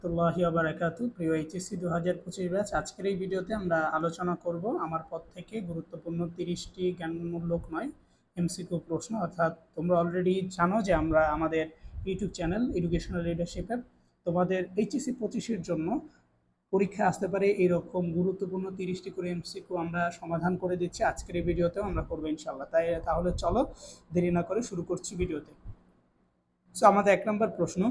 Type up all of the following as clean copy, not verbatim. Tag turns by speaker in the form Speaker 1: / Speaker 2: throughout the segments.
Speaker 1: রহমতুল্লাহি ওয়া বারাকাতুহু। প্রিয় এইচএসসি 2025 ব্যাচ, আজকের এই ভিডিওতে আমরা আলোচনা করব আমার পদ থেকে গুরুত্বপূর্ণ 30টি জ্ঞানমূলক নয় এমসিকিউ প্রশ্ন। অর্থাৎ তোমরা অলরেডি জানো যে আমরা আমাদের ইউটিউব চ্যানেল এডুকেশনাল লিডারশিপের তোমাদের এইচএসসি 25-এর জন্য পরীক্ষা আসতে পারে এরকম গুরুত্বপূর্ণ 30টি করে এমসিকিউ আমরা সমাধান করে দিচ্ছি। আজকের এই ভিডিওতেও আমরা করবো ইনশাল্লাহ। তাহলে চলো দেরি না করে শুরু করছি ভিডিওতে। সো আমাদের 1 নম্বর প্রশ্ন,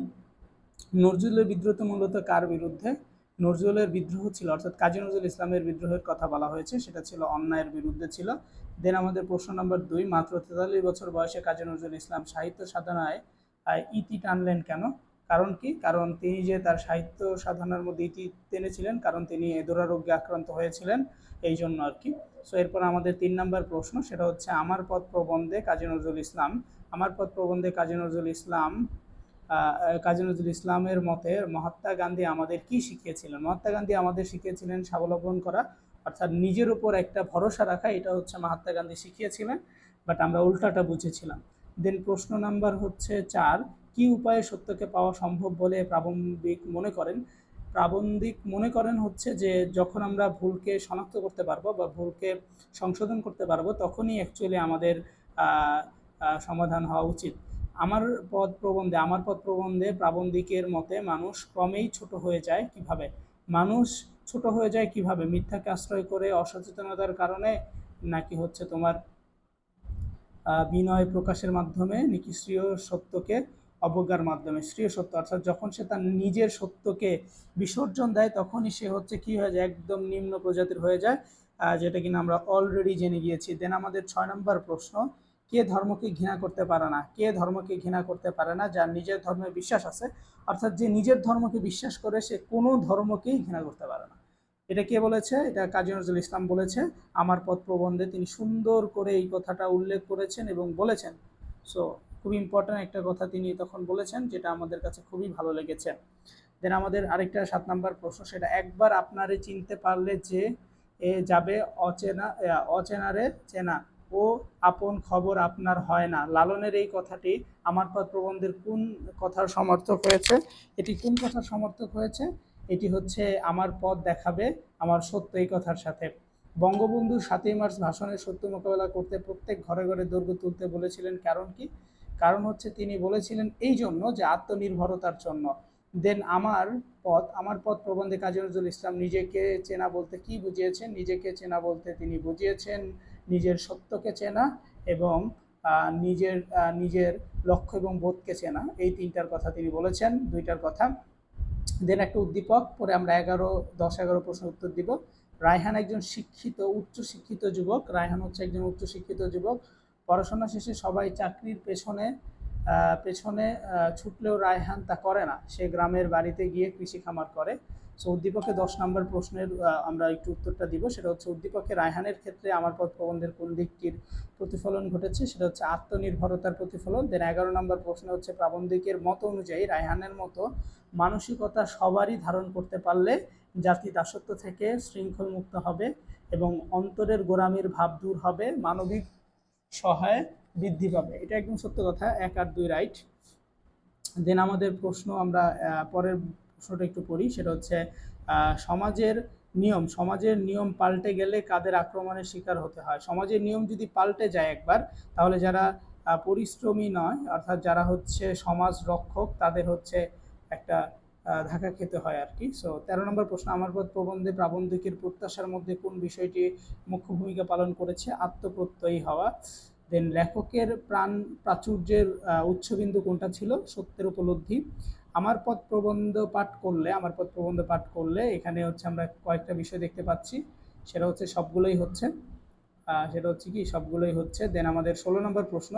Speaker 1: নজরুলের বিদ্রোহ মূলত কার বিরুদ্ধে? নজরুলের বিদ্রোহ ছিল, অর্থাৎ কাজী নজরুল ইসলামের বিদ্রোহের কথা বলা হয়েছে, সেটা ছিল অন্যায়ের বিরুদ্ধে ছিল। দেন আমাদের প্রশ্ন নম্বর 2, মাত্র 43 বছর বয়সে কাজী নজরুল ইসলাম সাহিত্য সাধনায় ইতি টানলেন কেন? কারণ কি? কারণ তিনি যে তার সাহিত্য সাধনার মধ্যে ইতি টেনেছিলেন, কারণ তিনি দুরারোগ্যে আক্রান্ত হয়েছিলেন, এই জন্য আর কি। সো এরপর আমাদের 3 নম্বর প্রশ্ন, সেটা হচ্ছে আমার পথ প্রবন্ধে কাজী নজরুল ইসলাম কাজী নজরুল ইসলামের মতে মহাত্মা গান্ধী আমাদের কি শিখিয়েছিলেন? মহাত্মা গান্ধী আমাদের শিখিয়েছিলেন স্বাবলম্বন করা, অর্থাৎ নিজের উপর একটা ভরসা রাখা। এটা হচ্ছে মহাত্মা গান্ধী শিখিয়েছিলেন, বাট আমরা উল্টাটা বুঝেছিলাম। দেন প্রশ্ন নাম্বার হচ্ছে 4, কি উপায়ে সত্যকে পাওয়া সম্ভব বলে প্রাবন্ধিক মনে করেন হচ্ছে যে যখন আমরা ভুলকে শনাক্ত করতে পারবো বা ভুলকে সংশোধন করতে পারবো, তখনই অ্যাকচুয়ালি আমাদের সমাধান হওয়া উচিত। আমার পথ প্রবন্ধে প্রাবন্ধিকের মতে মানুষ ক্রমেই ছোট হয়ে যায় কিভাবে? মানুষ ছোট হয়ে যায় কিভাবে? মিথ্যাকে আশ্রয় করে, অসচেতনতার কারণে, নাকি হচ্ছে তোমার বিনয় প্রকাশের মাধ্যমে, নাকি শ্রেয় সত্যকে অবজ্ঞার মাধ্যমে? শ্রেয় সত্য অর্থাৎ যখন সে তার নিজের সত্যকে বিসর্জন দেয়, তখনই সে হচ্ছে কি হয়ে যায়? একদম নিম্ন প্রজাতির হয়ে যায়, যেটা কিনা আমরা অলরেডি জেনে গিয়েছি। দেন আমাদের 6 নম্বর প্রশ্ন, কে ধর্মকে ঘৃণা করতে পারে না? কে ধর্মকে ঘৃণা করতে পারে না? যার নিজের ধর্মে বিশ্বাস আছে, অর্থাৎ যে নিজের ধর্মকে বিশ্বাস করে, সে কোনো ধর্মকেই ঘৃণা করতে পারে না। এটা কে বলেছে? এটা কাজী নজরুল ইসলাম বলেছে। আমার পথ প্রবন্ধে তিনি সুন্দর করে এই কথাটা উল্লেখ করেছেন এবং বলেছেন। সো খুব ইম্পর্ট্যান্ট একটা কথা তিনি তখন বলেছেন, যেটা আমাদের কাছে খুবই ভালো লেগেছে। দেন আমাদের আরেকটা 7 নম্বর প্রশ্ন, সেটা একবার আপনারে চিনতে পারলে যে এ যাবে অচেনারে চেনা, ও আপন খবর আপনার হয় না। লালনের এই কথাটি আমার পথ প্রবন্ধের কোন কথার সমর্থক হয়েছে? এটি কোন কথার সমর্থক হয়েছে? এটি হচ্ছে আমার পথ দেখাবে আমার সত্য এই কথার সাথে। বঙ্গবন্ধু 7ই মার্চ ভাষণের সত্য মোকাবেলা করতে প্রত্যেক ঘরে ঘরে দৈর্ঘ্য তুলতে বলেছিলেন, কারণ কি? কারণ হচ্ছে তিনি বলেছিলেন এই জন্য যে আত্মনির্ভরতার জন্য। দেন আমার পথ প্রবন্ধে কাজী নজরুল ইসলাম নিজেকে চেনা বলতে কি বুঝিয়েছেন? নিজেকে চেনা বলতে তিনি বুঝিয়েছেন নিজের সত্যকে চেনা এবং নিজের লক্ষ্য এবং বোধকে চেনা। এই 3টার কথা তিনি বলেছেন, 2টার কথা। দেন একটা উদ্দীপক পরে আমরা 10-11 প্রশ্ন উত্তর দিব। রায়হান একজন উচ্চশিক্ষিত যুবক। রায়হান হচ্ছে একজন উচ্চশিক্ষিত যুবক। পড়াশোনা শেষে সবাই চাকরির পেছনে ছুটলেও রায়হান তা করে না, সে গ্রামের বাড়িতে গিয়ে কৃষি খামার করে। সো উদ্দীপকে 10 নম্বর প্রশ্নের আমরা একটু উত্তরটা দিব। সেটা হচ্ছে উদ্দীপকে রায়হানের ক্ষেত্রে আমার পথ প্রবন্ধের কোন দিকটির প্রতিফলন ঘটেছে? সেটা হচ্ছে আত্মনির্ভরতার প্রতিফলন। দেন 11 নম্বর প্রশ্ন হচ্ছে প্রাবন্ধিকের মত অনুযায়ী রায়হানের মতো মানসিকতা সবারই ধারণ করতে পারলে জাতি দাসত্ব থেকে শৃঙ্খল মুক্ত হবে এবং অন্তরের গোড়ামির ভাব দূর হবে, মানবিক সহায় বৃদ্ধি পাবে। এটা একদম সত্য কথা, 1 আর 2 রাইট। দেন আমাদের প্রশ্ন আমরা পরের প্রশ্নটা একটু পড়ি। সেটা হচ্ছে সমাজের নিয়ম পাল্টে গেলে কাদের আক্রমণের শিকার হতে হয়? সমাজের নিয়ম যদি পাল্টে যায় একবার, তাহলে যারা পরিশ্রমী নয়, অর্থাৎ যারা হচ্ছে সমাজ রক্ষক, তাদের হচ্ছে একটা ধাক্কা খেতে হয় আর কি। সো 13 নম্বর প্রশ্ন, আমার পথ প্রবন্ধে প্রাবন্ধিকের প্রত্যাশার মধ্যে কোন বিষয়টি মুখ্য ভূমিকা পালন করেছে? আত্মপ্রত্যয়ী হওয়া। দেন লেখকের প্রাচুর্যের উচ্চবিন্দু কোনটা ছিল? সত্যের উপলব্ধি। আমার পথ প্রবন্ধ পাঠ করলে এখানে হচ্ছে আমরা কয়েকটা বিষয় দেখতে পাচ্ছি। সেটা হচ্ছে সবগুলোই হচ্ছে। দেন আমাদের 16 নম্বর প্রশ্ন,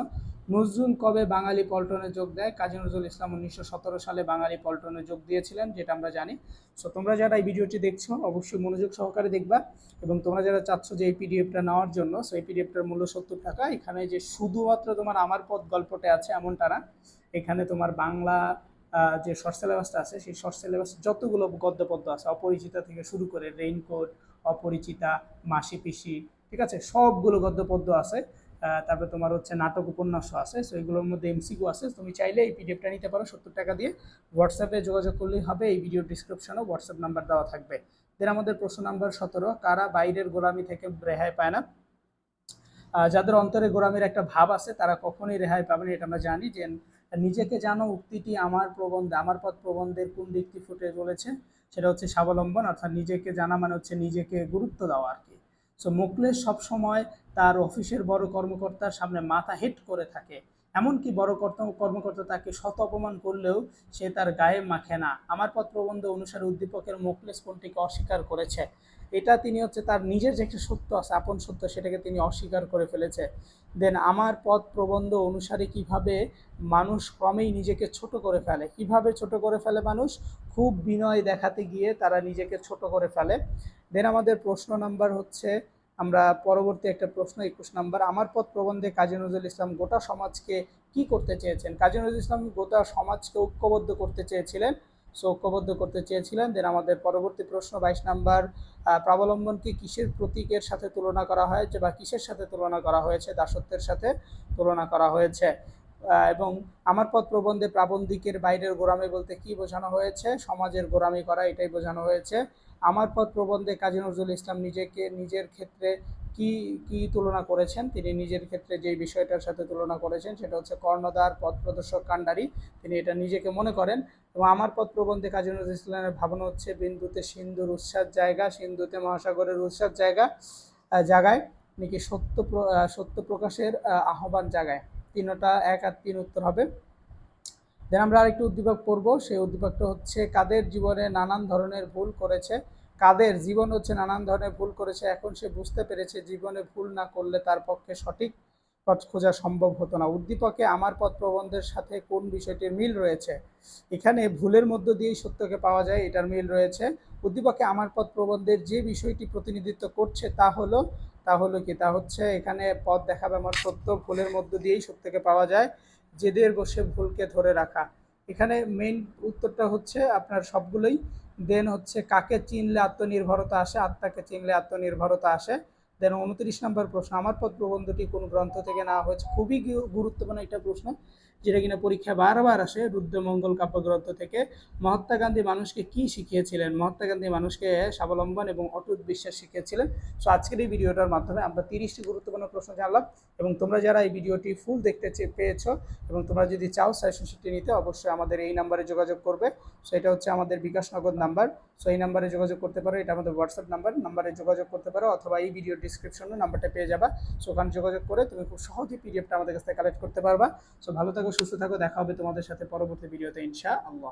Speaker 1: নজরুল কবে বাঙালি পল্টনে যোগ দেয়? কাজী নজরুল ইসলাম 1917 সালে বাঙালি পল্টনে যোগ দিয়েছিলেন, যেটা আমরা জানি। সো তোমরা যারা এই ভিডিওটি দেখছো, অবশ্যই মনোযোগ সহকারে দেখবা, এবং তোমরা যারা চাচ্ছ যে এই পিডিএফটা নেওয়ার জন্য, সো এই পিডিএফটার মূল্য 70 টাকা। এখানে যে শুধুমাত্র তোমার আমার পথ গল্পটা আছে এমনটা না, এখানে তোমার বাংলা যে শর্ট সিলেবাসটা আছে, সেই শর্ট সিলেবাস যতগুলো গদ্য পদ্য আছে, অপরিচিতা থেকে শুরু করে রেইনকোট, অপরিচিতা, মাসি পিসি, ঠিক আছে, সবগুলো গদ্য পদ্য আছে। তারপরে তোমার হচ্ছে নাটক উপন্যাসও আছে। সো এগুলোর মধ্যে এমসিকিউ আছে। তুমি চাইলে এই পিডিএফটা নিতে পারো 70 টাকা দিয়ে। হোয়াটসঅ্যাপে যোগাযোগ করলেই হবে, এই ভিডিও ডিসক্রিপশনেও হোয়াটসঅ্যাপ নাম্বার দেওয়া থাকবে। দেন আমাদের প্রশ্ন নাম্বার 17, কারা বাইরের গোলামি থেকে রেহাই পায় না? যাদের অন্তরে গোলামির একটা ভাব আছে তারা কখনোই রেহাই পাবে না, এটা আমরা জানি। যে নিজেকে জানো উক্তিটি আমার প্রবন্ধে, আমার পথ প্রবন্ধের কোন দিকটি ফুটে চলেছে? সেটা হচ্ছে স্বাবলম্বন, অর্থাৎ নিজেকে জানা মানে হচ্ছে নিজেকে গুরুত্ব দেওয়া আর কি। সো মোখলেস সবসময় তার অফিসের বড় কর্মকর্তার সামনে মাথা হেট করে থাকে, এমনকি বড় কর্মকর্তা তাকে শত অপমান করলেও সে তার গায়ে মাখে না। আমার পথ প্রবন্ধ অনুসারে উদ্দীপকের মোখলেস কোনটিকে অস্বীকার করেছে? এটা তিনি হচ্ছে তার নিজের যে একটা সত্য আছে, আপন সত্য, সেটাকে তিনি অস্বীকার করে ফেলেছে। দেন আমার পথ প্রবন্ধ অনুসারে কিভাবে মানুষ ক্রমেই নিজেকে ছোট করে ফেলে? কিভাবে ছোট করে ফেলে মানুষ? খুব বিনয় দেখাতে গিয়ে তারা নিজেকে ছোট করে ফেলে। দেন আমাদের প্রশ্ন নাম্বার হচ্ছে, আমরা পরবর্তী একটা প্রশ্ন 21 নাম্বার, আমার পথ প্রবন্ধে কাজী নজরুল ইসলাম গোটা সমাজকে কি করতে চেয়েছেন? কাজী নজরুল ইসলাম গোটা সমাজকে ঐক্যবদ্ধ করতে চেয়েছিলেন। সো ঐক্যবদ্ধ করতে চেয়েছিলেন। দেন আমাদের পরবর্তী প্রশ্ন 22 নাম্বার, প্রাবলম্বনকে কিসের প্রতীকের সাথে তুলনা করা হয়েছে বা কিসের সাথে তুলনা করা হয়েছে? দাসত্বের সাথে তুলনা করা হয়েছে। এবং আমার পথ প্রবন্ধে প্রাবন্ধিকের বাইরের গোলামি বলতে কি বোঝানো হয়েছে? সমাজের গোলামি করা, এটাই বোঝানো হয়েছে। আমার পথ প্রবন্ধে কাজী নজরুল ইসলাম নিজের ক্ষেত্রে কি কি তুলনা করেছেন? তিনি নিজের ক্ষেত্রে যে বিষয়টার সাথে তুলনা করেছেন সেটা হচ্ছে কর্ণধার, পথ প্রদর্শক, কাণ্ডারি। তিনি এটা নিজেকে মনে করেন। এবং আমার পথ প্রবন্ধে কাজী নজরুল ইসলামের ভাবনা হচ্ছে বিন্দুতে সিন্ধুর উৎসার জায়গা, সিন্ধুতে মহাসাগরের উৎসার জায়গায় নাকি সত্য প্রকাশের আহ্বান জায়গায়। তিনটা 1 আর 3 উত্তর হবে। দেন আমরা আরেকটু উদ্দীপক পড়ব। সেই উদ্দীপকটা হচ্ছে, কাদের জীবনে নানান ধরনের ভুল করেছে? কাদের জীবন হচ্ছে নানান ধরনের ভুল করেছে, এখন সে বুঝতে পেরেছে জীবনে ভুল না করলে তার পক্ষে সঠিক পথ খোঁজা সম্ভব হতো না। উদ্দীপকে আমার পথ প্রবন্ধের সাথে কোন বিষয়টির মিল রয়েছে? এখানে ভুলের মধ্য দিয়েই সত্যকে পাওয়া যায়, এটার মিল রয়েছে। উদ্দীপকে আমার পথ প্রবন্ধের যে বিষয়টি প্রতিনিধিত্ব করছে তা হলো কি? তা হচ্ছে এখানে পথ দেখাবে আমার সত্য, ভুলের মধ্য দিয়েই সত্যকে পাওয়া যায়, জেদের বসে ভুলকে ধরে রাখা। এখানে মেইন উত্তরটা হচ্ছে আপনার সবগুলোই। দেন হচ্ছে, কাকে চিনলে আত্মনির্ভরতা আসে? আত্মাকে চিনলে আত্মনির্ভরতা আসে। দেন 29 নম্বর প্রশ্ন, আমার পথ প্রবন্ধটি কোন গ্রন্থ থেকে নেওয়া হয়েছে? খুবই গুরুত্বপূর্ণ একটা প্রশ্ন, যেটা কিনা পরীক্ষা বারবার আসে। রুদ্রমঙ্গল কাব্যগ্রন্থ থেকে। মহাত্মা গান্ধী মানুষকে কি শিখিয়েছিলেন? মহাত্মা গান্ধী মানুষকে স্বাবলম্বন এবং অটুট বিশ্বাস শিখিয়েছিলেন। সো আজকের এই ভিডিওটার মাধ্যমে আমরা 30টি গুরুত্বপূর্ণ প্রশ্ন জানলাম। এবং তোমরা যারা এই ভিডিওটি ফুল দেখতে পেয়েছো এবং তোমরা যদি চাও সাজেশন শিটটি নিতে, অবশ্যই আমাদের এই নাম্বারে যোগাযোগ করবে। সো এটা হচ্ছে আমাদের বিকাশ নগদ নাম্বার। সো এই নাম্বারে যোগাযোগ করতে পারো, এটা আমাদের হোয়াটসঅ্যাপ নাম্বারে যোগাযোগ করতে পারো, অথবা এই ভিডিও ডিসক্রিপশনে নাম্বারটা পেয়ে যাবা। সো ওখানে যোগাযোগ করে তুমি খুব সহজেই পিডিএফটা আমাদের কাছ থেকে কালেক্ট করতে পারবা। সো ভালো থাকো, সুস্থ থাকো, দেখা হবে তোমাদের সাথে পরবর্তী ভিডিওতে ইনশাআল্লাহ।